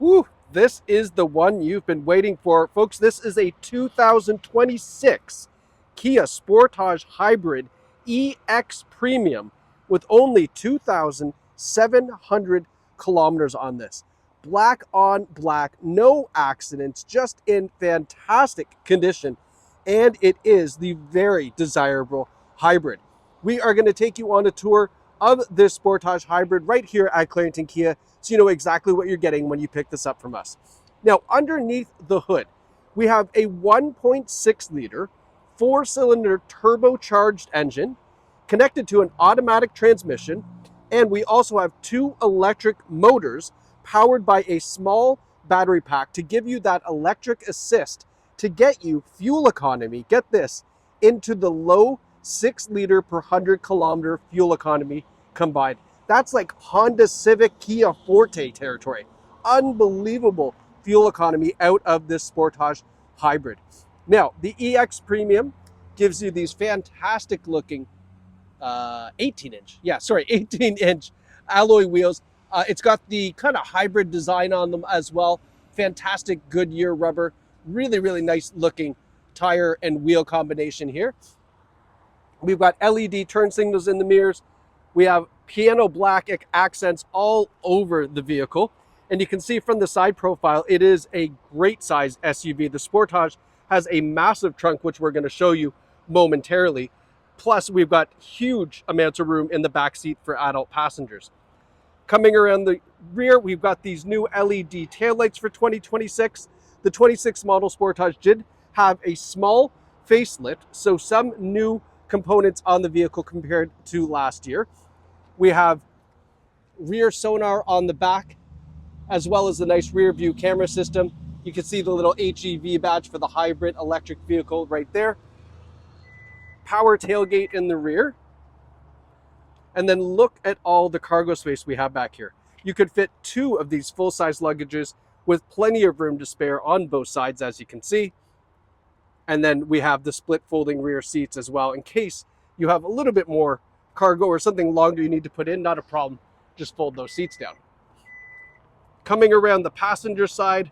Woo, this is the one you've been waiting for. Folks, this is a 2026 Kia Sportage Hybrid EX Premium with only 2,700 kilometers on this. Black on black, no accidents, just in fantastic condition. And it is the very desirable hybrid. We are going to take you on a tour of this Sportage Hybrid right here at Clarington Kia, so you know exactly what you're getting when you pick this up from us. Now, underneath the hood, we have a 1.6 liter, 4-cylinder turbocharged engine connected to an automatic transmission, and we also have 2 electric motors powered by a small battery pack to give you that electric assist to get you fuel economy, get this, into the low 6 liter per 100 kilometer fuel economy combined. That's like Honda Civic, Kia Forte territory. Unbelievable fuel economy out of this Sportage Hybrid. Now, the EX Premium gives you these fantastic looking 18-inch alloy wheels. It's got the kind of hybrid design on them as well. Fantastic Goodyear rubber. Really, really nice looking tire and wheel combination here. We've got LED turn signals in the mirrors. We have piano black accents all over the vehicle. And you can see from the side profile, it is a great size SUV. The Sportage has a massive trunk, which we're going to show you momentarily. Plus, we've got huge amounts of room in the back seat for adult passengers. Coming around the rear, we've got these new LED taillights for 2026. The 26 model Sportage did have a small facelift, so some new components on the vehicle compared to last year. We have rear sonar on the back, as well as the nice rear view camera system. You can see the little HEV badge for the hybrid electric vehicle right there. Power tailgate in the rear. And then look at all the cargo space we have back here. You could fit 2 of these full-size luggages with plenty of room to spare on both sides, as you can see. And then we have the split folding rear seats as well, in case you have a little bit more cargo or something longer you need to put in. Not a problem, just fold those seats down. Coming around the passenger side,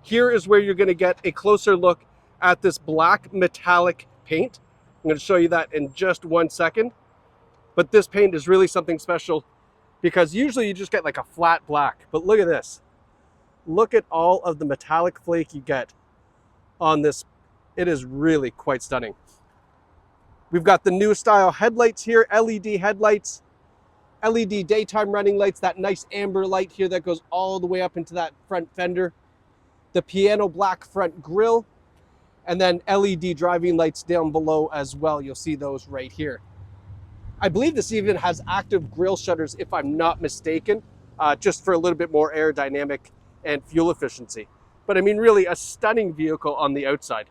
here is where you're going to get a closer look at this black metallic paint. I'm going to show you that in just 1 second. But this paint is really something special because usually you just get like a flat black. But look at this. Look at all of the metallic flake you get on this. It is really quite stunning. We've got the new style headlights here, LED headlights, LED daytime running lights, that nice amber light here that goes all the way up into that front fender, the piano black front grille, and then LED driving lights down below as well. You'll see those right here. I believe this even has active grille shutters, if I'm not mistaken, just for a little bit more aerodynamic and fuel efficiency. But I mean, really a stunning vehicle on the outside.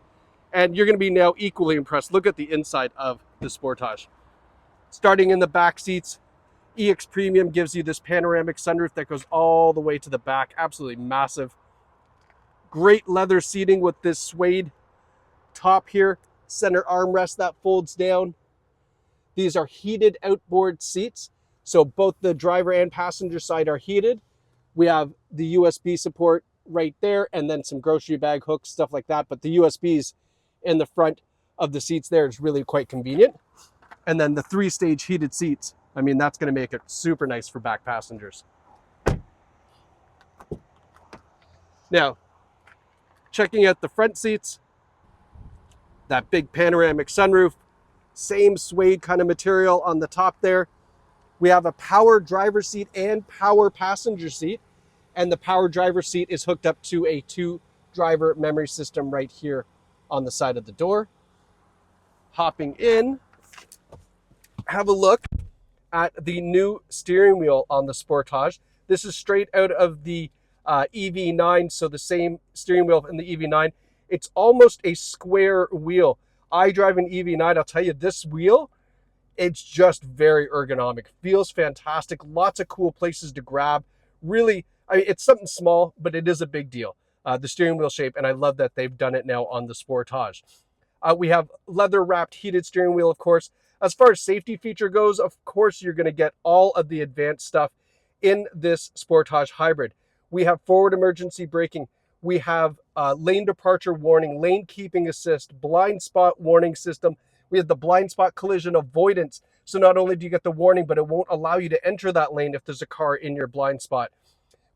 And you're going to be now equally impressed. Look at the inside of the Sportage. Starting in the back seats, EX Premium gives you this panoramic sunroof that goes all the way to the back. Absolutely massive. Great leather seating with this suede top here. Center armrest that folds down. These are heated outboard seats. So both the driver and passenger side are heated. We have the USB support right there, and then some grocery bag hooks, stuff like that. But the USBs in the front of the seats there is really quite convenient. And then the 3-stage heated seats. I mean, that's going to make it super nice for back passengers. Now, checking out the front seats, that big panoramic sunroof, same suede kind of material on the top there. We have a power driver seat and power passenger seat. And the power driver seat is hooked up to a 2-driver memory system right here on the side of the door. Hopping in, have a look at the new steering wheel on the Sportage. This is straight out of the EV9, so the same steering wheel in the EV9. It's almost a square wheel. I drive an EV9, I'll tell you, this wheel, it's just very ergonomic. Feels fantastic, lots of cool places to grab. Really, I mean, it's something small, but it is a big deal. The steering wheel shape, and I love that they've done it now on the Sportage. We have leather-wrapped heated steering wheel, of course. As far as safety feature goes, of course, you're going to get all of the advanced stuff in this Sportage Hybrid. We have forward emergency braking. We have lane departure warning, lane keeping assist, blind spot warning system. We have the blind spot collision avoidance. So not only do you get the warning, but it won't allow you to enter that lane if there's a car in your blind spot.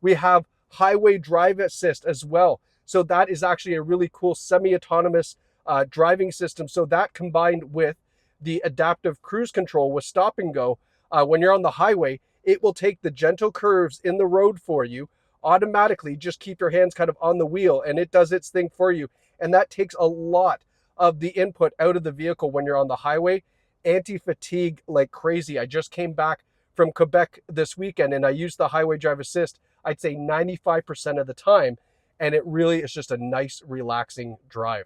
We have highway drive assist as well. So that is actually a really cool semi-autonomous driving system. So that combined with the adaptive cruise control with stop and go, when you're on the highway, it will take the gentle curves in the road for you automatically. Just keep your hands kind of on the wheel and it does its thing for you. And that takes a lot of the input out of the vehicle when you're on the highway. Anti-fatigue like crazy. I just came back from Quebec this weekend and I used the highway drive assist, I'd say 95% of the time. And it really is just a nice, relaxing drive.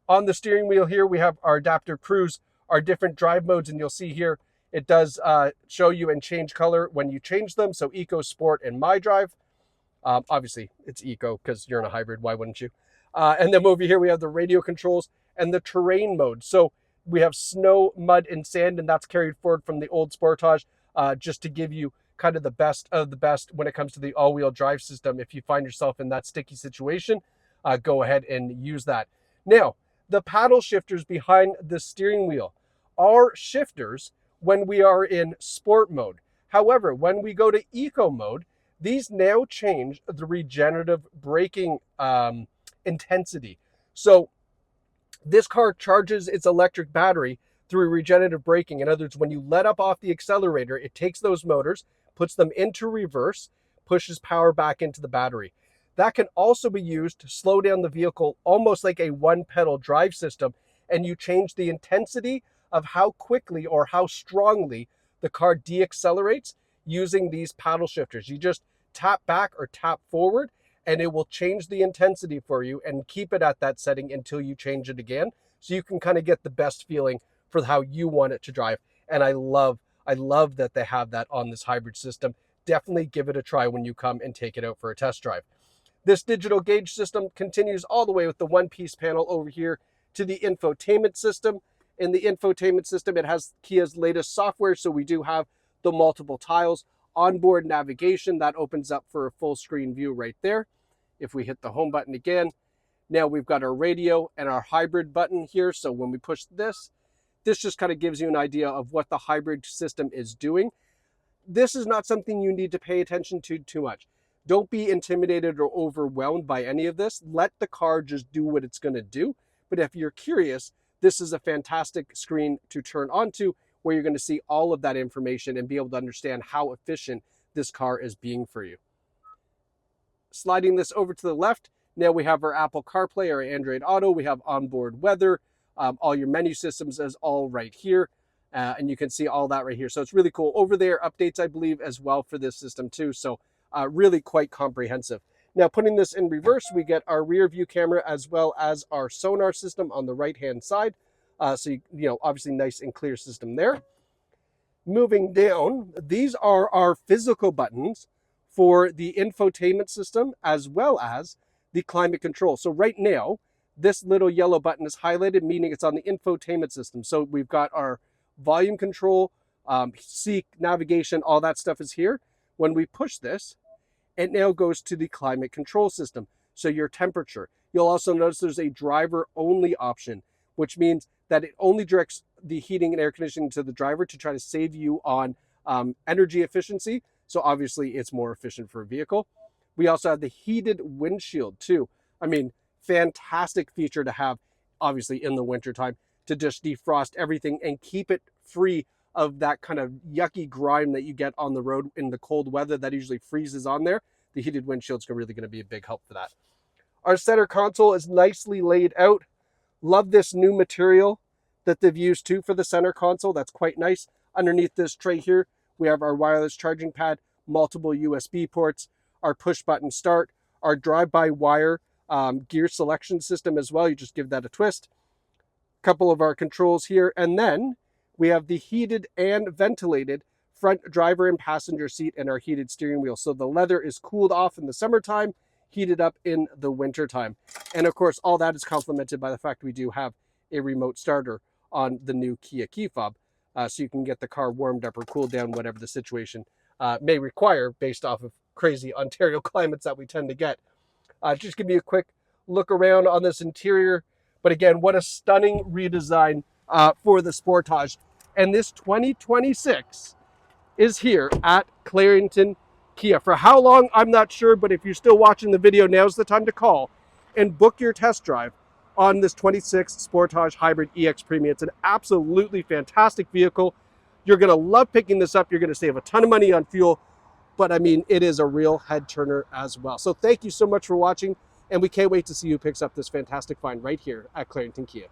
On the steering wheel here, we have our adaptive cruise, our different drive modes, and you'll see here, it does show you and change color when you change them. So Eco, Sport, and My Drive. Obviously, it's Eco because you're in a hybrid. Why wouldn't you? And then over here, we have the radio controls and the terrain mode. So we have snow, mud, and sand, and that's carried forward from the old Sportage just to give you kind of the best of the best when it comes to the all-wheel drive system. If you find yourself in that sticky situation, go ahead and use that. Now, the paddle shifters behind the steering wheel are shifters when we are in sport mode. However, when we go to eco mode, these now change the regenerative braking intensity. So this car charges its electric battery through regenerative braking. In other words, when you let up off the accelerator, it takes those motors, puts them into reverse, pushes power back into the battery. That can also be used to slow down the vehicle almost like a one-pedal drive system, and you change the intensity of how quickly or how strongly the car deaccelerates using these paddle shifters. You just tap back or tap forward, and it will change the intensity for you and keep it at that setting until you change it again. So you can kind of get the best feeling for how you want it to drive. And I love that they have that on this hybrid system. Definitely give it a try when you come and take it out for a test drive. This digital gauge system continues all the way with the one-piece panel over here to the infotainment system. In the infotainment system, it has Kia's latest software, so we do have the multiple tiles. Onboard navigation, that opens up for a full screen view right there. If we hit the home button again, now we've got our radio and our hybrid button here. So when we push this just kind of gives you an idea of what the hybrid system is doing. This is not something you need to pay attention to too much. Don't be intimidated or overwhelmed by any of this. Let the car just do what it's going to do. But if you're curious, this is a fantastic screen to turn onto where you're going to see all of that information and be able to understand how efficient this car is being for you. Sliding this over to the left, now we have our Apple CarPlay or Android Auto. We have onboard weather. All your menu systems is all right here. And you can see all that right here. So it's really cool. Over there, updates, I believe, as well for this system too. So really quite comprehensive. Now, putting this in reverse, we get our rear view camera as well as our sonar system on the right-hand side. So, you know, obviously nice and clear system there. Moving down, these are our physical buttons for the infotainment system as well as the climate control. So right now, this little yellow button is highlighted, meaning it's on the infotainment system. So we've got our volume control, seek, navigation, all that stuff is here. When we push this, it now goes to the climate control system. So your temperature. You'll also notice there's a driver-only option, which means that it only directs the heating and air conditioning to the driver to try to save you on energy efficiency. So obviously it's more efficient for a vehicle. We also have the heated windshield too. I mean, fantastic feature to have, obviously in the wintertime, to just defrost everything and keep it free of that kind of yucky grime that you get on the road in the cold weather that usually freezes on there. The heated windshield's really going to be a big help for that. Our center console is nicely laid out. Love this new material that they've used too for the center console. That's quite nice. Underneath this tray here, we have our wireless charging pad, multiple USB ports, our push button start, our drive-by-wire gear selection system as well. You just give that a twist. A couple of our controls here, and then we have the heated and ventilated front driver and passenger seat and our heated steering wheel. So the leather is cooled off in the summertime, heated up in the wintertime. And of course, all that is complemented by the fact we do have a remote starter on the new Kia key fob. So you can get the car warmed up or cooled down, whatever the situation may require based off of crazy Ontario climates that we tend to get. Just give me a quick look around on this interior. But again, what a stunning redesign for the Sportage. And this 2026 is here at Clarington Kia. For how long, I'm not sure, but if you're still watching the video, now's the time to call and book your test drive on this 26 Sportage Hybrid EX Premium. It's an absolutely fantastic vehicle. You're going to love picking this up. You're going to save a ton of money on fuel, but I mean, it is a real head turner as well. So thank you so much for watching, and we can't wait to see who picks up this fantastic find right here at Clarington Kia.